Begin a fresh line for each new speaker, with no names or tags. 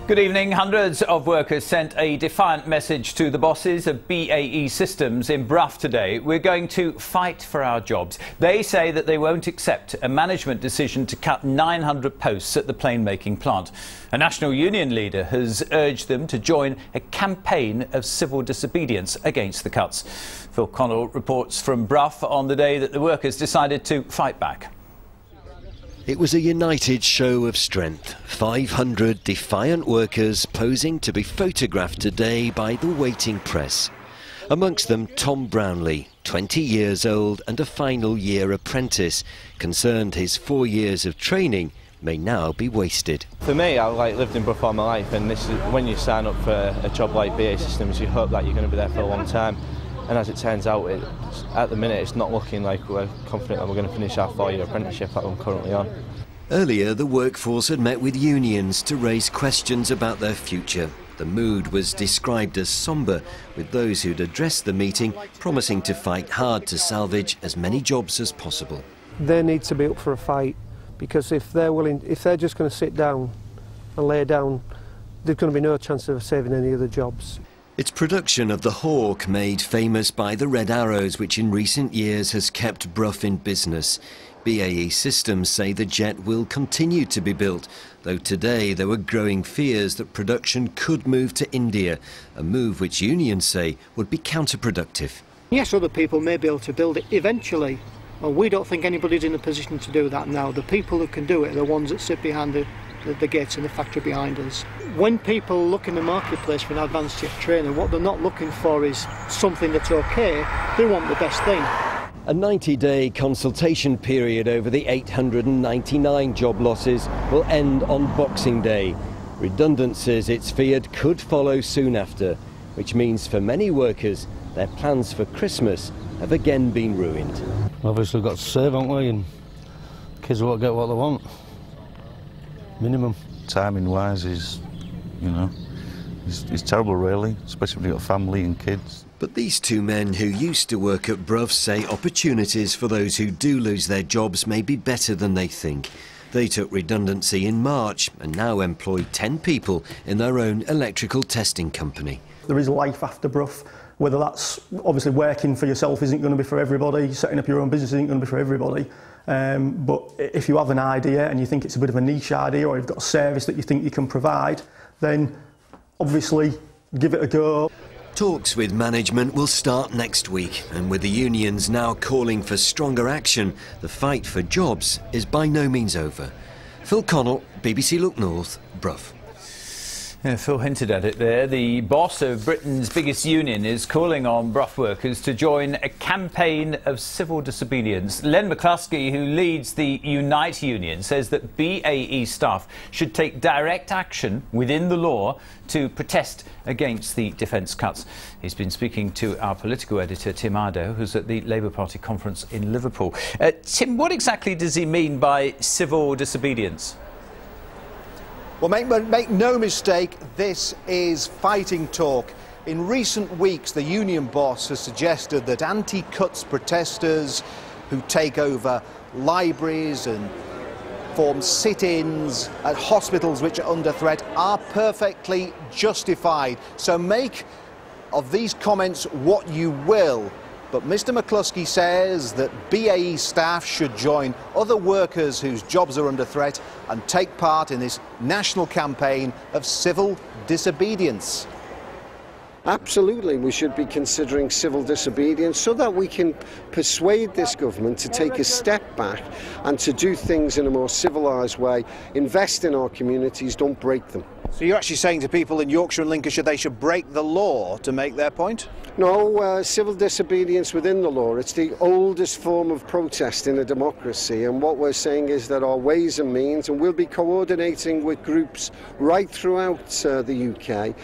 Good evening. Hundreds of workers sent a defiant message to the bosses of BAE Systems in Brough today. We're going to fight for our jobs. They say that they won't accept a management decision to cut 900 posts at the plane-making plant. A national union leader has urged them to join a campaign of civil disobedience against the cuts. Phil Connell reports from Brough on the day that the workers decided to fight back.
It was a united show of strength. 500 defiant workers posing to be photographed today by the waiting press. Amongst them Tom Brownlee, 20 years old and a final year apprentice, concerned his 4 years of training may now be wasted.
For me, I lived in Brough all my life, and this is when you sign up for a job like BAE Systems, you hope that you're going to be there for a long time. And as it turns out, at the minute it's not looking like we're confident that we're going to finish our 4-year apprenticeship that I'm currently on.
Earlier, the workforce had met with unions to raise questions about their future. The mood was described as sombre, with those who'd addressed the meeting promising to fight hard to salvage as many jobs as possible.
They need to be up for a fight, because if they're just going to sit down and lay down, there's going to be no chance of saving any other jobs.
It's production of the Hawk, made famous by the Red Arrows, which in recent years has kept Brough in business. BAE Systems say the jet will continue to be built, though today there were growing fears that production could move to India, a move which unions say would be counterproductive.
Yes, other people may be able to build it eventually. Well, we don't think anybody's in a position to do that now. The people who can do it are the ones that sit behind the gates in the factory behind us. When people look in the marketplace for an advanced jet trainer, what they're not looking for is something that's okay, they want the best thing.
A 90-day consultation period over the 899 job losses will end on Boxing Day. Redundancies, it's feared, could follow soon after, which means for many workers their plans for Christmas have again been ruined.
Obviously we've got to serve, haven't we, and kids won't get what they want. Minimum. Timing-wise is, it's terrible really, especially when you've got family and kids.
But these two men who used to work at Brough say opportunities for those who do lose their jobs may be better than they think. They took redundancy in March and now employ 10 people in their own electrical testing company.
There is life after Brough, whether that's obviously working for yourself isn't going to be for everybody, setting up your own business isn't going to be for everybody. But if you have an idea and you think it's a bit of a niche idea, or you've got a service that you think you can provide, then obviously give it a go.
Talks with management will start next week, and with the unions now calling for stronger action, the fight for jobs is by no means over. Phil Connell, BBC Look North, Brough.
Yeah, Phil hinted at it there. The boss of Britain's biggest union is calling on Brough workers to join a campaign of civil disobedience. Len McCluskey, who leads the Unite union, says that BAE staff should take direct action within the law to protest against the defence cuts. He's been speaking to our political editor, Tim Ardo, who's at the Labour Party conference in Liverpool. Tim, what exactly does he mean by civil disobedience?
Well, make no mistake, this is fighting talk. In recent weeks, the union boss has suggested that anti-cuts protesters who take over libraries and form sit-ins at hospitals which are under threat are perfectly justified. So make of these comments what you will. But Mr McCluskey says that BAE staff should join other workers whose jobs are under threat and take part in this national campaign of civil disobedience.
Absolutely, we should be considering civil disobedience so that we can persuade this government to take a step back and to do things in a more civilised way, invest in our communities, don't break them.
So you're actually saying to people in Yorkshire and Lincolnshire they should break the law to make their point?
No, civil disobedience within the law. It's the oldest form of protest in a democracy, and what we're saying is that our ways and means, and we'll be coordinating with groups right throughout the UK,